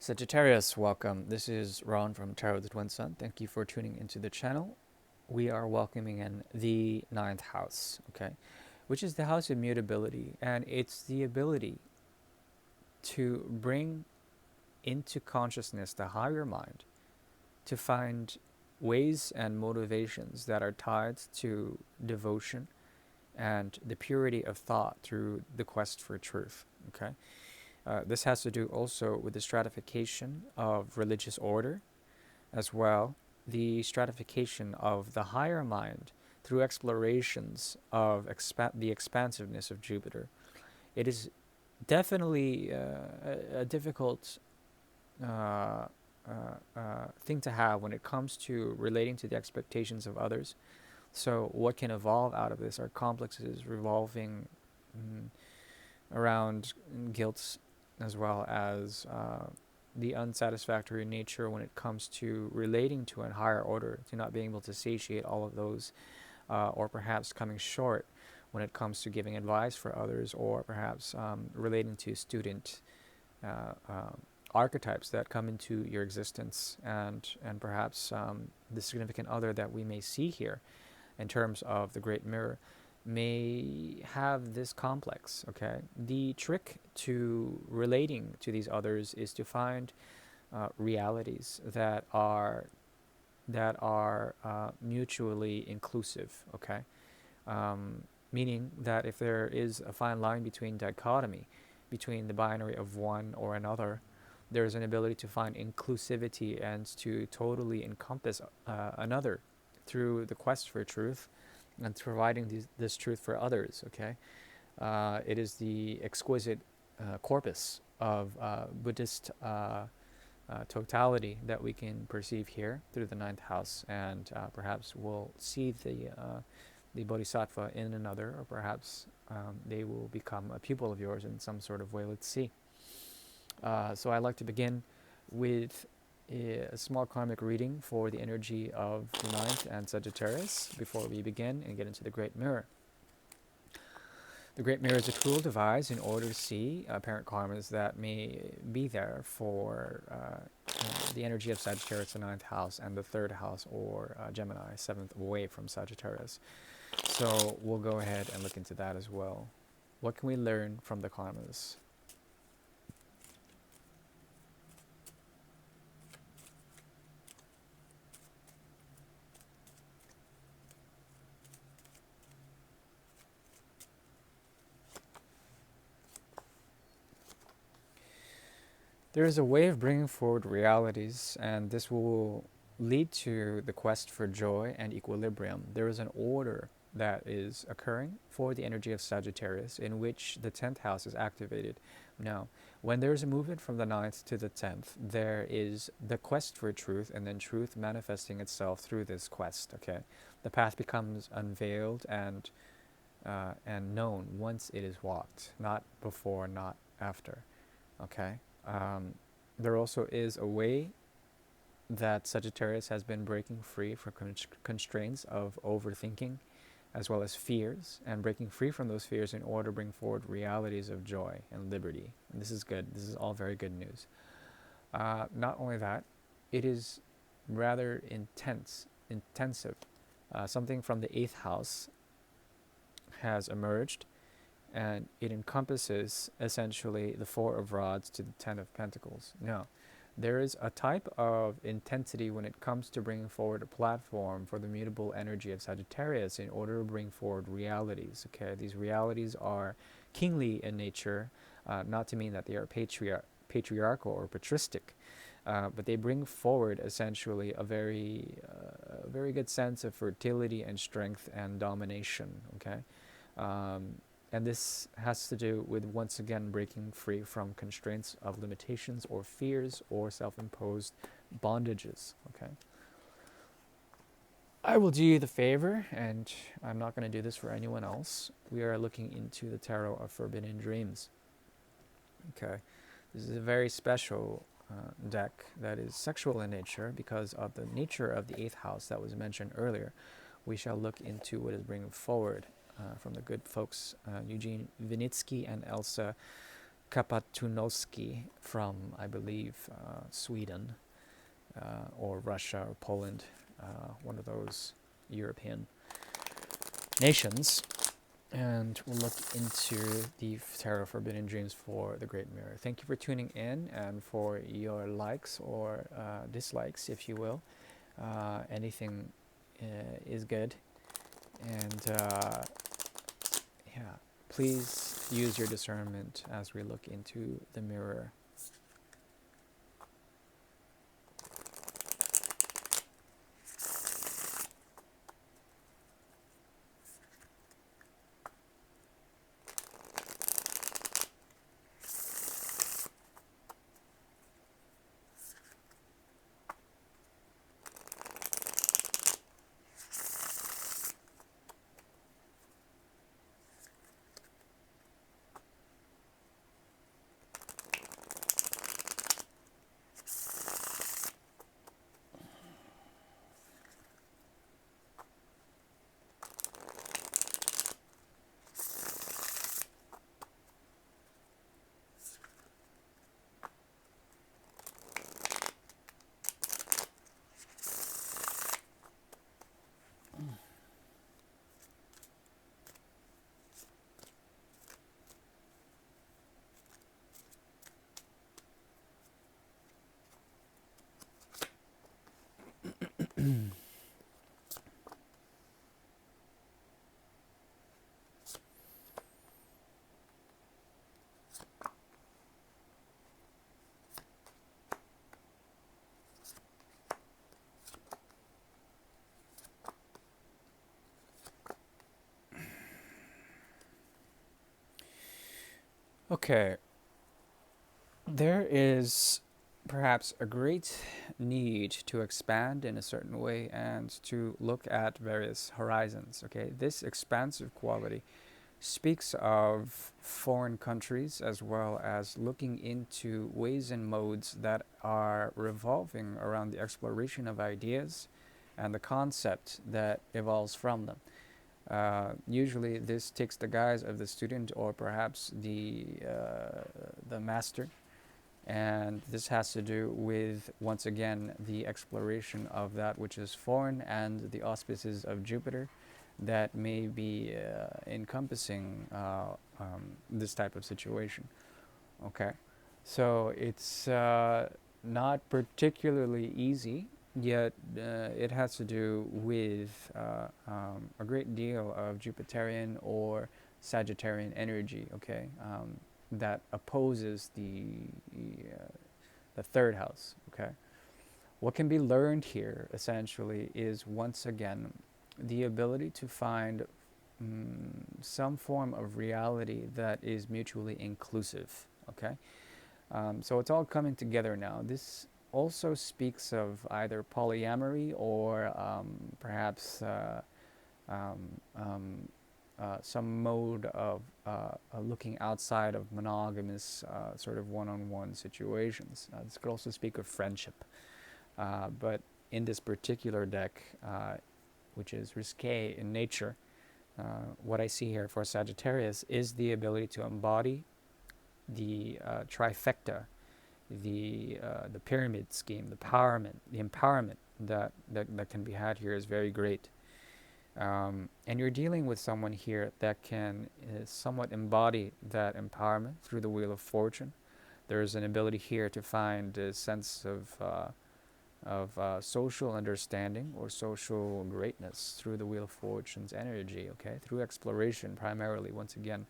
Sagittarius, welcome. This is Ron from Tarot the Twin Sun. Thank you for tuning into the channel. We are welcoming in the ninth house, okay, which is the house of mutability, and it's the ability to bring into consciousness the higher mind to find ways and motivations that are tied to devotion and the purity of thought through the quest for truth, okay? This has to do also with the stratification of religious order, as well the stratification of the higher mind through explorations of the expansiveness of Jupiter. It is definitely a difficult thing to have when it comes to relating to the expectations of others. So what can evolve out of this are complexes revolving around guilt, as well as the unsatisfactory nature when it comes to relating to a higher order, to not being able to satiate all of those, or perhaps coming short when it comes to giving advice for others, or perhaps relating to student archetypes that come into your existence, and perhaps the significant other that we may see here in terms of the Great Mirror may have this complex, okay? The trick to relating to these others is to find realities that are mutually inclusive, okay? Meaning that if there is a fine line between dichotomy, between the binary of one or another, there is an ability to find inclusivity and to totally encompass another through the quest for truth and providing this truth for others, okay? It is the exquisite corpus of Buddhist totality that we can perceive here through the ninth house, and perhaps we'll see the bodhisattva in another, or perhaps they will become a pupil of yours in some sort of way. Let's see. So I'd like to begin with a small karmic reading for the energy of the ninth and Sagittarius before we begin and get into the Great Mirror. The Great Mirror is a tool devised in order to see apparent karmas that may be there for the energy of Sagittarius, the ninth house, and the third house, or Gemini, seventh away from Sagittarius. So we'll go ahead and look into that as well. What can we learn from the karmas? There is a way of bringing forward realities, and this will lead to the quest for joy and equilibrium. There is an order that is occurring for the energy of Sagittarius in which the 10th house is activated. Now, when there is a movement from the ninth to the 10th, there is the quest for truth, and then truth manifesting itself through this quest, okay? The path becomes unveiled and known once it is walked, not before, not after, okay? There also is a way that Sagittarius has been breaking free from constraints of overthinking, as well as fears, and breaking free from those fears in order to bring forward realities of joy and liberty. And this is good. This is all very good news. Not only that, it is rather intensive. Something from the 8th house has emerged, and it encompasses essentially the 4 of rods to the 10 of pentacles. Now, there is a type of intensity when it comes to bringing forward a platform for the mutable energy of Sagittarius in order to bring forward realities, okay? These realities are kingly in nature, not to mean that they are patriarchal or patristic, but they bring forward essentially a very good sense of fertility and strength and domination, okay? And this has to do with, once again, breaking free from constraints of limitations or fears or self-imposed bondages, okay? I will do you the favor, and I'm not going to do this for anyone else. We are looking into the Tarot of Forbidden Dreams, okay? This is a very special deck that is sexual in nature because of the nature of the 8th house that was mentioned earlier. We shall look into what is bringing forward from the good folks, Eugene Vinitsky and Elsa Kapatunoski from, I believe, Sweden or Russia or Poland, one of those European nations. And we'll look into the Tarot Forbidden Dreams for the Great Mirror. Thank you for tuning in and for your likes or dislikes, if you will. Anything is good. And yeah, please use your discernment as we look into the mirror. Okay, there is perhaps a great need to expand in a certain way and to look at various horizons. Okay, this expansive quality speaks of foreign countries as well as looking into ways and modes that are revolving around the exploration of ideas and the concept that evolves from them. Usually, this takes the guise of the student or perhaps the master, and this has to do with, once again, the exploration of that which is foreign and the auspices of Jupiter that may be encompassing this type of situation. Okay, so it's not particularly easy, yet it has to do with a great deal of Jupiterian or Sagittarian energy. Okay, that opposes the third house. Okay, what can be learned here essentially is, once again, the ability to find some form of reality that is mutually inclusive. Okay, so it's all coming together now. This also speaks of either polyamory or perhaps um, um, some mode of looking outside of monogamous sort of one-on-one situations. This could also speak of friendship. But in this particular deck, which is risque in nature, what I see here for Sagittarius is the ability to embody the trifecta, the pyramid scheme, the empowerment that can be had here is very great. And you're dealing with someone here that can somewhat embody that empowerment through the Wheel of Fortune. There's an ability here to find a sense of social understanding or social greatness through the Wheel of Fortune's energy, okay? Through exploration, primarily, once again.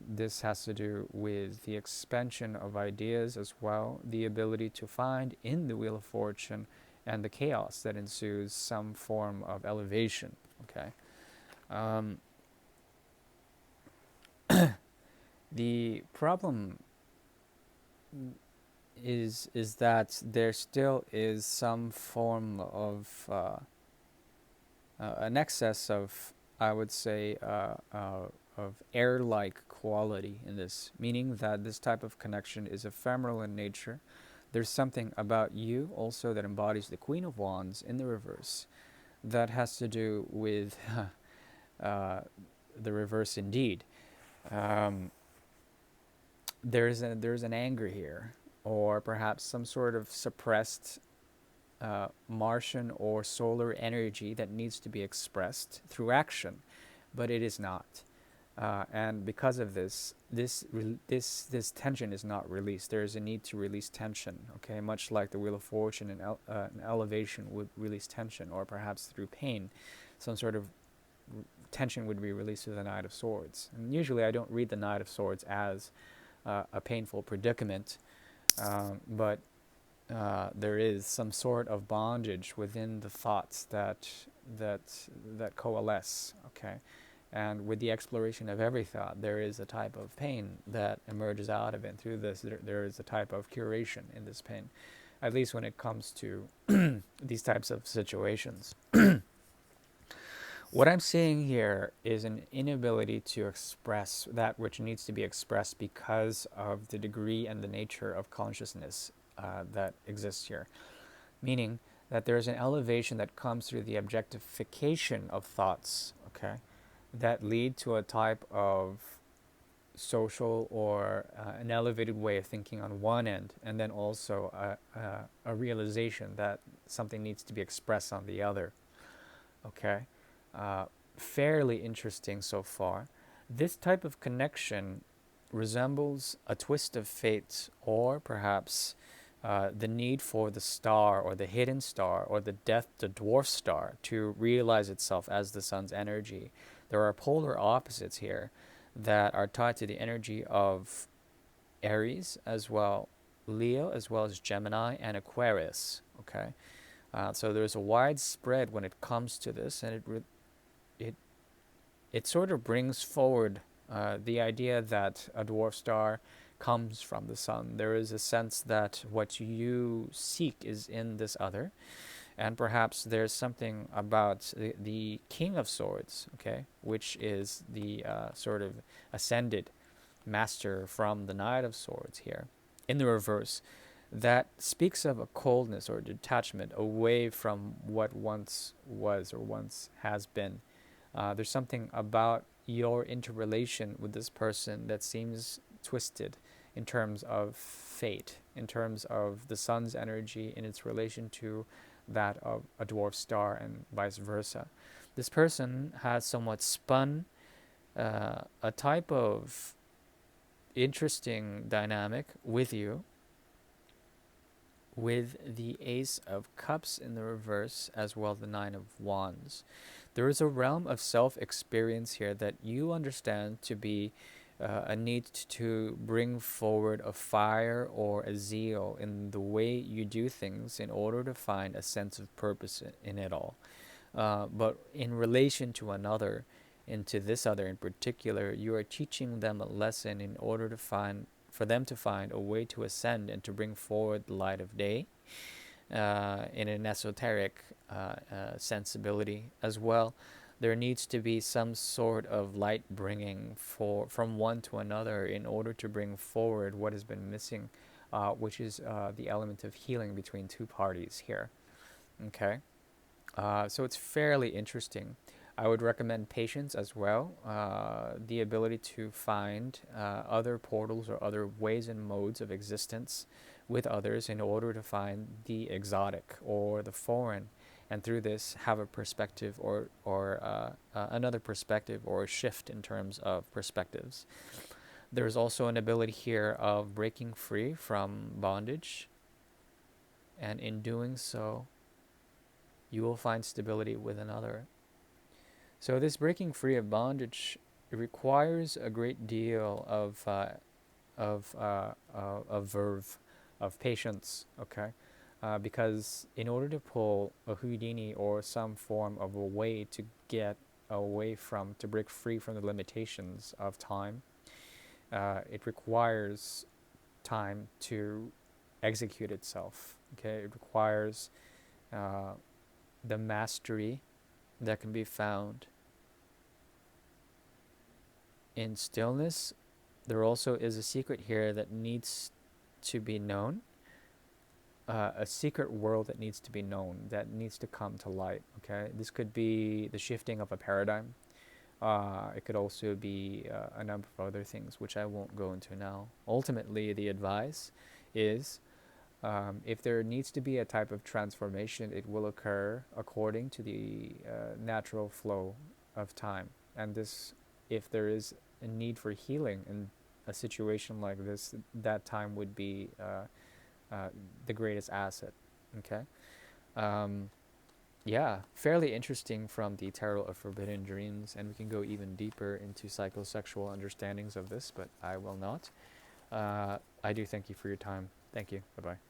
This has to do with the expansion of ideas as well, the ability to find in the Wheel of Fortune and the chaos that ensues some form of elevation, okay? The problem is that there still is some form of an excess of, I would say, of air-like quality in this, meaning that this type of connection is ephemeral in nature. There's something about you also that embodies the Queen of Wands in the reverse that has to do with the reverse indeed. there's an anger here, or perhaps some sort of suppressed Martian or solar energy that needs to be expressed through action, but it is not. And because of this, this tension is not released. There is a need to release tension. Okay, much like the Wheel of Fortune, an elevation would release tension, or perhaps through pain, some sort of tension would be released through the Knight of Swords. And usually, I don't read the Knight of Swords as a painful predicament, but there is some sort of bondage within the thoughts that that coalesce. Okay, and with the exploration of every thought, there is a type of pain that emerges out of it. Through this, there is a type of curation in this pain, at least when it comes to these types of situations. What I'm seeing here is an inability to express that which needs to be expressed because of the degree and the nature of consciousness that exists here. Meaning that there is an elevation that comes through the objectification of thoughts, okay, that lead to a type of social or an elevated way of thinking on one end, and then also a realization that something needs to be expressed on the other. Okay, fairly interesting so far. This type of connection resembles a twist of fate, or perhaps the need for the star or the hidden star or the dwarf star to realize itself as the sun's energy. There are polar opposites here that are tied to the energy of Aries as well, Leo as well as Gemini and Aquarius. Okay, so there's a wide spread when it comes to this, and it sort of brings forward the idea that a dwarf star comes from the sun. There is a sense that what you seek is in this other, and perhaps there's something about the King of Swords, okay, which is the sort of ascended master from the Knight of Swords here, in the reverse, that speaks of a coldness or detachment away from what once was or once has been. There's something about your interrelation with this person that seems twisted in terms of fate, in terms of the sun's energy in its relation to that of a dwarf star and vice versa. This person has somewhat spun a type of interesting dynamic with you, with the Ace of Cups in the reverse, as well as the Nine of Wands. There is a realm of self-experience here that you understand to be a need to bring forward a fire or a zeal in the way you do things in order to find a sense of purpose in it all. But in relation to another, and to this other in particular, you are teaching them a lesson in order to find, for them to find a way to ascend and to bring forward the light of day in an esoteric sensibility as well. There needs to be some sort of light bringing from one to another in order to bring forward what has been missing, which is the element of healing between two parties here. Okay, so it's fairly interesting. I would recommend patience as well, the ability to find other portals or other ways and modes of existence with others in order to find the exotic or the foreign, and through this have a perspective or another perspective or a shift in terms of perspectives. There's also an ability here of breaking free from bondage, and in doing so, you will find stability with another. So this breaking free of bondage requires a great deal of verve, of patience. Okay, because in order to pull a Houdini or some form of a way to get away from, to break free from the limitations of time, it requires time to execute itself. Okay, it requires the mastery that can be found in stillness. There also is a secret here that needs to be known, a secret world that needs to be known, that needs to come to light. Okay, this could be the shifting of a paradigm, It could also be a number of other things, which I won't go into now. Ultimately, the advice is if there needs to be a type of transformation, it will occur according to the natural flow of time. And this, if there is a need for healing in a situation like this, that time would be the greatest asset. Okay. Um, yeah, fairly interesting from the Tarot of Forbidden Dreams, and we can go even deeper into psychosexual understandings of this, but I will not. I do thank you for your time. Thank you. Bye bye.